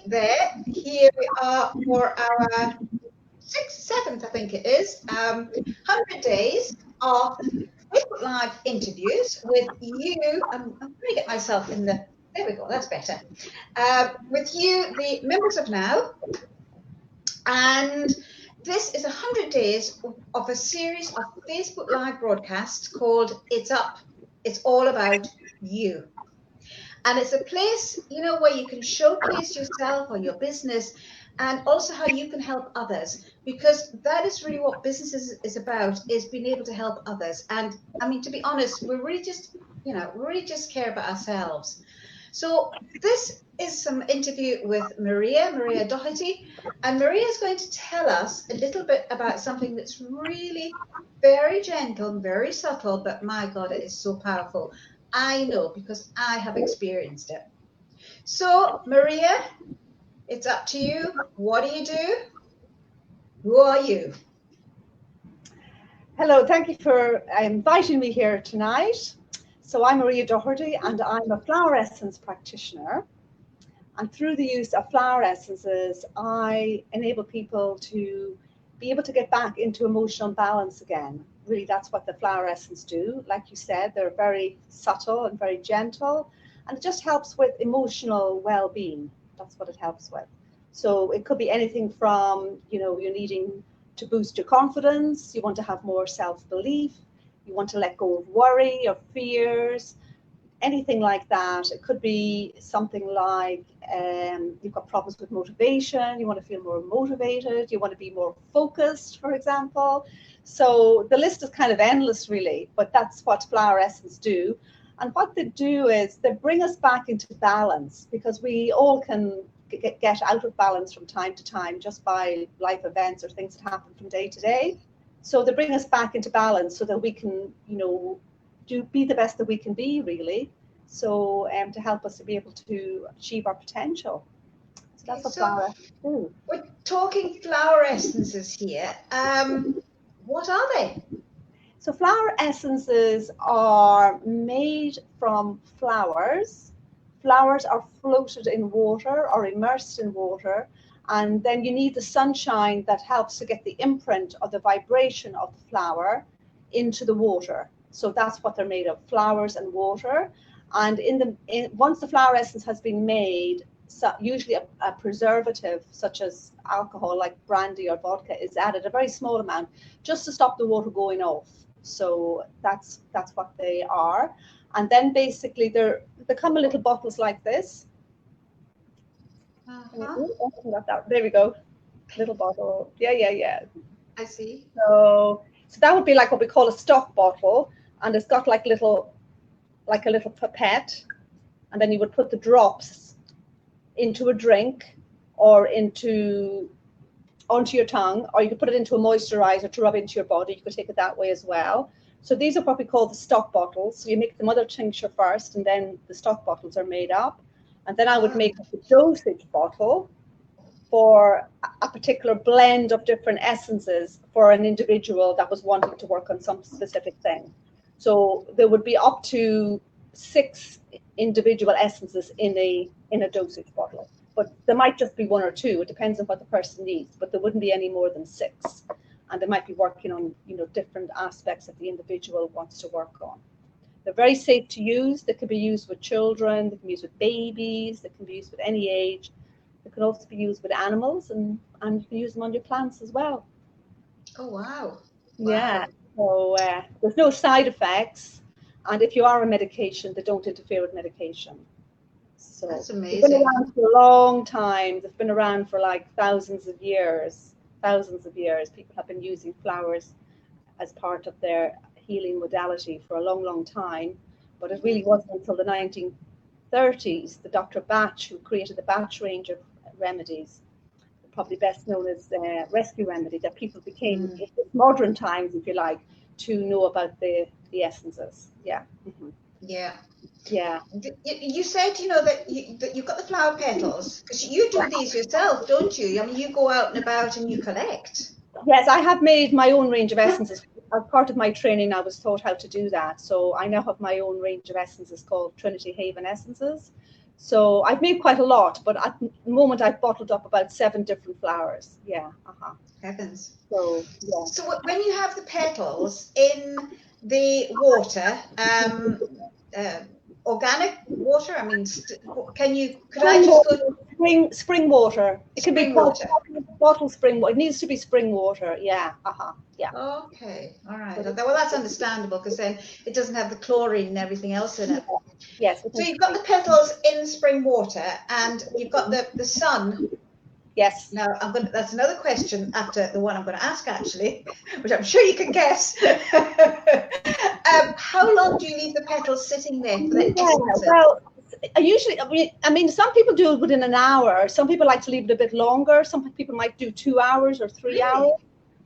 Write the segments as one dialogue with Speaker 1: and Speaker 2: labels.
Speaker 1: there. Here we are for our 7th, I think it is, 100 days of Facebook Live interviews with you. I'm going to get myself in the, there we go, that's better. With you, the members of Now. And this is 100 days of a series of Facebook Live broadcasts called It's Up. It's all about you. And it's a place, you know, where you can showcase yourself or your business and also how you can help others, because that is really what business is about, is being able to help others. And I mean, to be honest, we really just, we really just care about ourselves. So this is some interview with Maria Doherty, and Maria is going to tell us a little bit about something that's really very gentle, very subtle, but my God, it is so powerful. I know because I have experienced it. So, Maria, it's up to you. What do you do? Who are you?
Speaker 2: Hello, thank you for inviting me here tonight. So I'm Maria Doherty and I'm a flower essence practitioner. And through the use of flower essences, I enable people to be able to get back into emotional balance again. Really, that's what the flower essence do. Like you said, they're very subtle and very gentle, and it just helps with emotional well-being. That's what it helps with. So it could be anything from, you're needing to boost your confidence, you want to have more self-belief, you want to let go of worry or fears, anything like that. It could be something like you've got problems with motivation, you want to feel more motivated, you want to be more focused, for example. So the list is kind of endless, really, but that's what flower essence do. And what they do is they bring us back into balance, because we all can get out of balance from time to time just by life events or things that happen from day to day. So they bring us back into balance so that we can, be the best that we can be, really. So to help us to be able to achieve our potential. So that's what flower essences do.
Speaker 1: We're talking flower essences here. What are they?
Speaker 2: So flower essences are made from flowers. Flowers are floated in water or immersed in water. And then you need the sunshine that helps to get the imprint or the vibration of the flower into the water. So that's what they're made of, flowers and water. And once the flower essence has been made, so usually a preservative such as alcohol, like brandy or vodka, is added, a very small amount, just to stop the water going off. So that's what they are. And then basically they come in little bottles like this. There we go. Little bottle. Yeah.
Speaker 1: I see.
Speaker 2: So that would be like what we call a stock bottle, and it's got like a little pipette, and then you would put the drops into a drink or onto your tongue, or you could put it into a moisturizer to rub into your body. You could take it that way as well. So these are what we call the stock bottles. So you make the mother tincture first, and then the stock bottles are made up. And then I would make a dosage bottle for a particular blend of different essences for an individual that was wanting to work on some specific thing. So there would be up to 6 individual essences in a dosage bottle, but there might just be 1 or 2. It depends on what the person needs, but there wouldn't be any more than 6. And they might be working on, different aspects that the individual wants to work on. They're very safe to use. They can be used with children, they can be used with babies, they can be used with any age. They can also be used with animals, and you can use them on your plants as well.
Speaker 1: Oh, wow.
Speaker 2: Yeah. So there's no side effects. And if you are on medication, they don't interfere with medication. So
Speaker 1: that's amazing.
Speaker 2: They've been around for a long time. They've been around for like thousands of years. People have been using flowers as part of their healing modality for a long, long time. But it really wasn't until the 1930s, the Dr. Bach, who created the Bach range of remedies, probably best known as rescue remedy, that people became, in modern times, if you like, to know about the essences. Yeah. Mm-hmm.
Speaker 1: Yeah.
Speaker 2: Yeah.
Speaker 1: You said, that you've got the flower petals, because you do these yourself, don't you? I mean, you go out and about and you collect.
Speaker 2: Yes, I have made my own range of essences. As part of my training, I was taught how to do that. So I now have my own range of essences called Trinity Haven Essences. So I've made quite a lot, but at the moment I've bottled up about 7 different flowers. Yeah.
Speaker 1: Heavens.
Speaker 2: So yeah.
Speaker 1: So when you have the petals in the water, organic water, I mean, could I just go
Speaker 2: Spring water. It can be
Speaker 1: spring water?
Speaker 2: bottled spring water. It needs to be spring water. Yeah. Yeah.
Speaker 1: Okay, all right. Well, that's understandable because then it doesn't have the chlorine and everything else in it.
Speaker 2: Yes.
Speaker 1: So you've got the petals in spring water and you've got the sun.
Speaker 2: Yes.
Speaker 1: Now that's another question after the one I'm going to ask actually, which I'm sure you can guess. How long do you leave the petals sitting there for the essence?
Speaker 2: Well, I mean, some people do it within an hour. Some people like to leave it a bit longer. Some people might do 2 hours or 3 hours.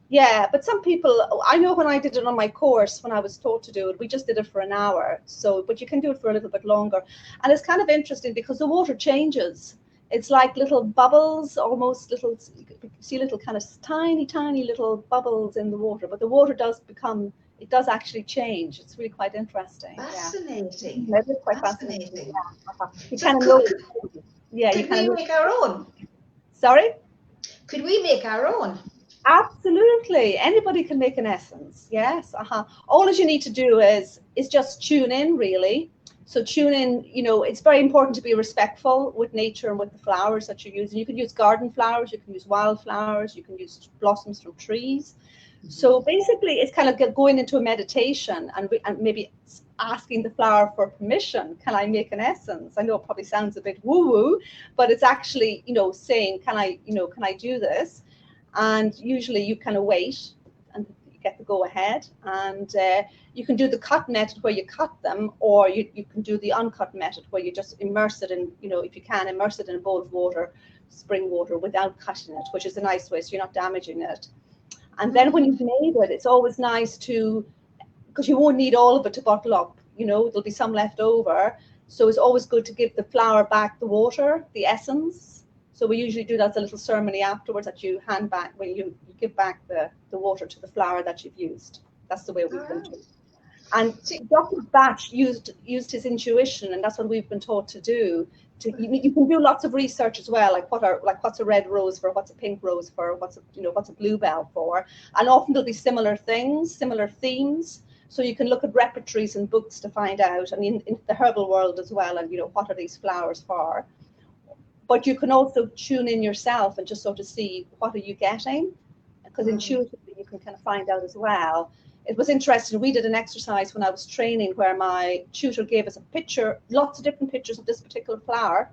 Speaker 2: Yeah, but some people, I know when I did it on my course, when I was taught to do it, we just did it for an hour. So, but you can do it for a little bit longer. And it's kind of interesting because the water changes. It's like little bubbles, almost little, you see little kind of tiny, tiny little bubbles in the water. But the water does actually change. It's really quite interesting.
Speaker 1: Fascinating.
Speaker 2: Yeah. It's quite
Speaker 1: Fascinating.
Speaker 2: Yeah. You
Speaker 1: So
Speaker 2: kind of know. Yeah,
Speaker 1: could we make our own?
Speaker 2: Sorry?
Speaker 1: Could we make our own?
Speaker 2: Absolutely. Anybody can make an essence. Yes. All that you need to do is just tune in, really. So tune in, it's very important to be respectful with nature and with the flowers that you're using. You can use garden flowers, you can use wildflowers, you can use blossoms from trees. So basically it's kind of going into a meditation and maybe asking the flower for permission. Can I make an essence? I know it probably sounds a bit woo-woo, but it's actually, saying, can I do this? And usually you kind of wait and you get the go ahead, and you can do the cut method where you cut them, or you can do the uncut method where you just immerse it in, if you can, immerse it in a bowl of water, spring water, without cutting it, which is a nice way, so you're not damaging it. And then when you've made it, it's always nice to, because you won't need all of it to bottle up, there'll be some left over. So it's always good to give the flower back the water, the essence. So we usually do that as a little ceremony afterwards, that you hand back, when you give back the water to the flower that you've used. That's the way we've been doing. And Dr. Batch used his intuition, and that's what we've been taught to do. You can do lots of research as well, like what's a red rose for, what's a pink rose for, what's a bluebell for, and often there'll be similar things, similar themes. So you can look at repertories and books to find out. I mean, in the herbal world as well, and what are these flowers for? But you can also tune in yourself and just sort of see what are you getting, because intuitively you can kind of find out as well. It was interesting. We did an exercise when I was training where my tutor gave us a picture, lots of different pictures of this particular flower.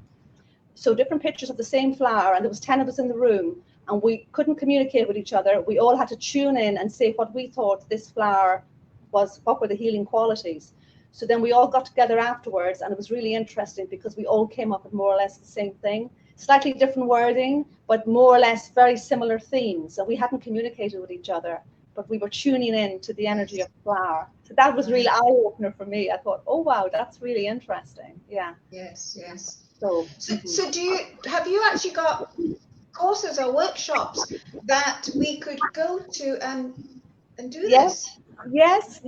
Speaker 2: So different pictures of the same flower, and there was 10 of us in the room, and we couldn't communicate with each other. We all had to tune in and say what we thought this flower was, what were the healing qualities. So then we all got together afterwards, and it was really interesting because we all came up with more or less the same thing, slightly different wording, but more or less very similar themes. And we hadn't communicated with each other, but we were tuning in to the energy of the flower. So that was really eye-opener for me. I thought, oh wow, that's really interesting. Yeah.
Speaker 1: Yes.
Speaker 2: So
Speaker 1: have you actually got courses or workshops that we could go to and do this?
Speaker 2: Yes.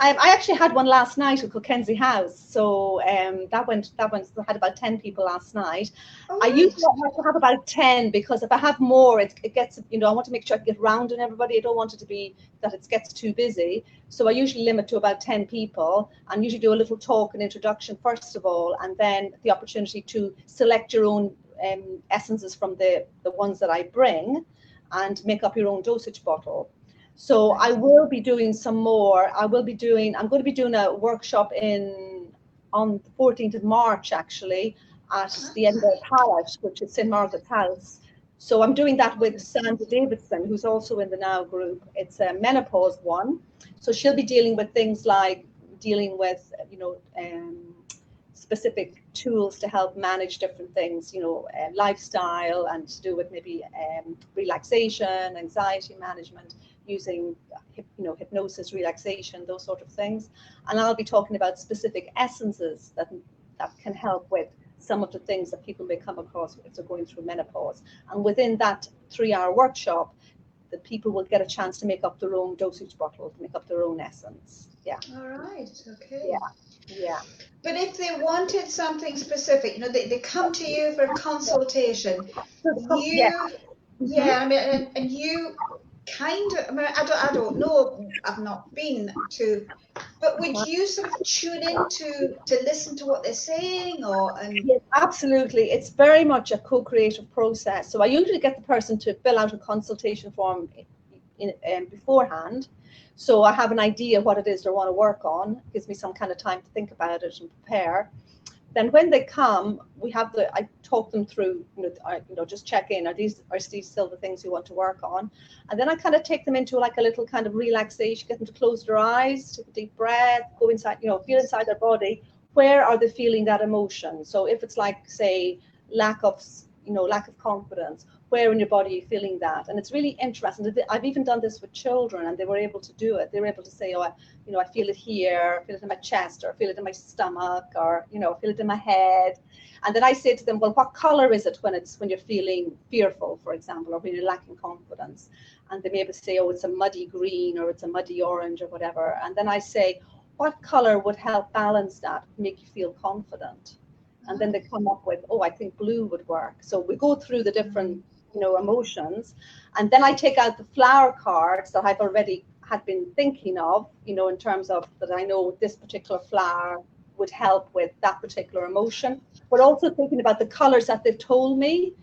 Speaker 2: I actually had one last night at Kilkenzie House. So that had about 10 people last night. I usually like to have about 10, because if I have more, it gets, I want to make sure I get round on everybody. I don't want it to be that it gets too busy. So I usually limit to about 10 people, and usually do a little talk and introduction first of all, and then the opportunity to select your own essences from the ones that I bring, and make up your own dosage bottle. So I will be doing some more. I'm going to be doing a workshop on the 14th of March, actually, at the Edinburgh Palace, which is St. Margaret's House. So I'm doing that with Sandra Davidson, who's also in the Now group. It's a menopause one. So she'll be dealing with things like specific tools to help manage different things, lifestyle, and to do with maybe relaxation, anxiety management, using hypnosis, relaxation, those sort of things. And I'll be talking about specific essences that can help with some of the things that people may come across if they're going through menopause. And within that 3-hour workshop, the people will get a chance to make up their own dosage bottle, to make up their own essence. Yeah.
Speaker 1: All right. Okay.
Speaker 2: Yeah. Yeah.
Speaker 1: But if they wanted something specific, you know, they come to you for a consultation,
Speaker 2: Yeah.
Speaker 1: you,
Speaker 2: Hmm.
Speaker 1: yeah, I mean, and you kind of, I mean, I don't know, I've not been to, but would you sort of tune in to listen to what they're saying, or and
Speaker 2: Yes, absolutely. It's very much a co-creative process. So I usually get the person to fill out a consultation form beforehand. So I have an idea what it is they want to work on. It gives me some kind of time to think about it and prepare. Then when they come, I talk them through, just check in. Are these still the things you want to work on? And then I kind of take them into like a little kind of relaxation, get them to close their eyes, take a deep breath, go inside, feel inside their body. Where are they feeling that emotion? So if it's like, say, lack of confidence, where in your body are you feeling that? And it's really interesting. I've even done this with children, and they were able to do it. They were able to say, I feel it here, I feel it in my chest, or I feel it in my stomach, or, I feel it in my head. And then I say to them, well, what color is it when you're feeling fearful, for example, or when you're lacking confidence? And they maybe say, oh, it's a muddy green, or it's a muddy orange, or whatever. And then I say, what color would help balance that, make you feel confident? And then they come up with, oh, I think blue would work. So we go through the different, emotions. And then I take out the flower cards that I've already had been thinking of, in terms of that I know this particular flower would help with that particular emotion. But also thinking about the colors that they've told me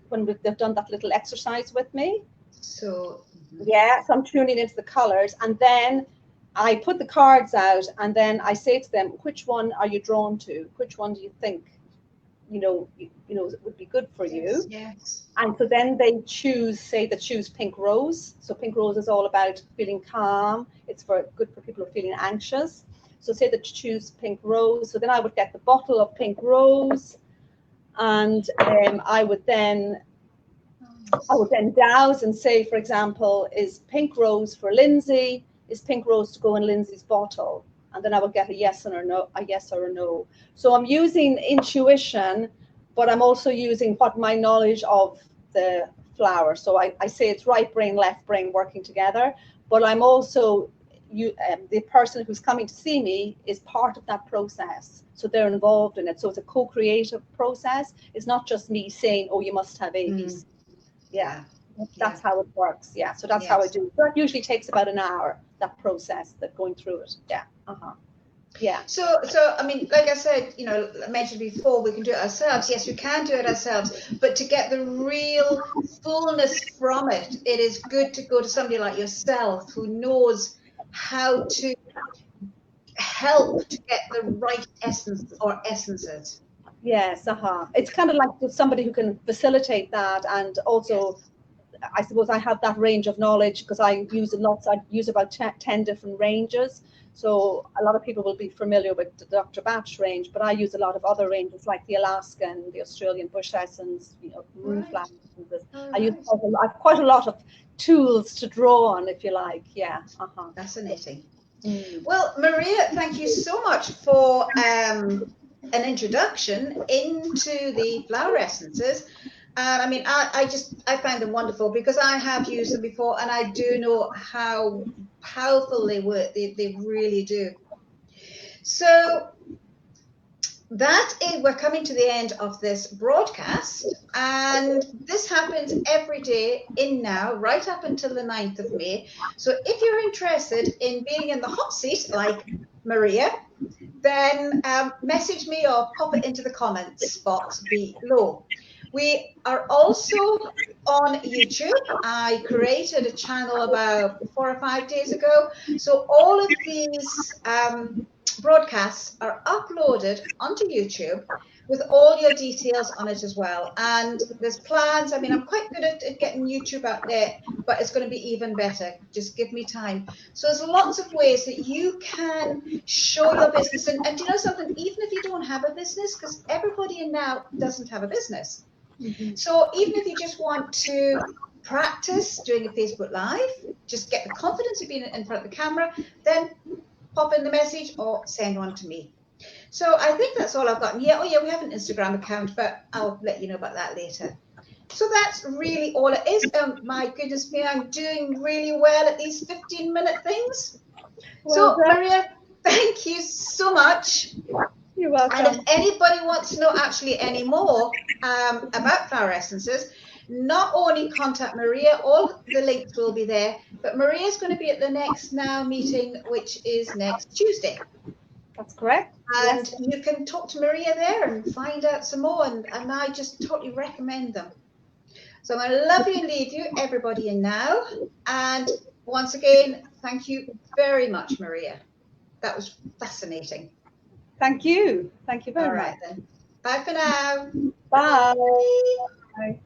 Speaker 2: when they've done that little exercise with me.
Speaker 1: so?
Speaker 2: Yeah, so I'm tuning into the colors, and then I put the cards out, and then I say to them, which one are you drawn to? Which one do you think, would be good for
Speaker 1: Yes,
Speaker 2: you?
Speaker 1: yes.
Speaker 2: And so then they choose pink rose. So pink rose is all about feeling calm. It's good for people who are feeling anxious. So say that you choose pink rose. So then I would get the bottle of pink rose, and I would then douse and say, for example, is pink rose for Lindsay? Is pink rose to go in Lindsay's bottle? And then I would get a yes or a no. So I'm using intuition, but I'm also using what my knowledge of the flower. So I say it's right brain, left brain working together, but I'm also the person who's coming to see me is part of that process. So they're involved in it. So it's a co-creative process. It's not just me saying, oh, you must have ABC. Yeah, that's how it works. Yeah, so that's how I do it. That usually takes about an hour, that process, going through it. Yeah. Yeah.
Speaker 1: So I mean, like I said, I mentioned before, we can do it ourselves. Yes, we can do it ourselves, but to get the real fullness from it, it is good to go to somebody like yourself who knows how to help to get the right essence or essences.
Speaker 2: Yes. It's kind of like somebody who can facilitate that, and also I suppose I have that range of knowledge because I use about 10 different ranges. So a lot of people will be familiar with the Dr. Batch range, but I use a lot of other ranges like the Alaskan, the Australian Bush Essence, Moonflower Essences. I use quite a lot of tools to draw on, if you like. Yeah.
Speaker 1: Fascinating.
Speaker 2: Mm.
Speaker 1: Well, Maria, thank you so much for an introduction into the flower essences. And I mean, I find them wonderful because I have used them before, and I do know how powerful they work. They really do. So we're coming to the end of this broadcast, and this happens every day in now, right up until the 9th of May. So if you're interested in being in the hot seat like Maria, then message me or pop it into the comments box below. We are also on YouTube. I created a channel about 4 or 5 days ago. So all of these broadcasts are uploaded onto YouTube with all your details on it as well. And there's plans. I mean, I'm quite good at getting YouTube out there, but it's going to be even better. Just give me time. So there's lots of ways that you can show your business. And do you know something? Even if you don't have a business, because everybody in now doesn't have a business.
Speaker 2: Mm-hmm.
Speaker 1: So even if you just want to practice doing a Facebook Live, just get the confidence of being in front of the camera, then pop in the message or send one to me. So I think that's all I've got here. Oh yeah, we have an Instagram account, but I'll let you know about that later. So that's really all it is. My goodness me, I'm doing really well at these 15-minute things.
Speaker 2: Well
Speaker 1: So
Speaker 2: done.
Speaker 1: Maria, thank you so much.
Speaker 2: You're
Speaker 1: And if
Speaker 2: welcome.
Speaker 1: anybody wants to know actually any more about Flower Essences, not only contact Maria, all the links will be there, but Maria's going to be at the next Now meeting, which is next Tuesday.
Speaker 2: That's correct.
Speaker 1: And
Speaker 2: Yes.
Speaker 1: you can talk to Maria there and find out some more, and I just totally recommend them. So I'm going to love you and leave you, everybody, in now. And once again, thank you very much, Maria. That was fascinating.
Speaker 2: Thank you. Thank you very
Speaker 1: All
Speaker 2: much.
Speaker 1: right then. Bye for now.
Speaker 2: Bye.
Speaker 1: Bye.
Speaker 2: Bye.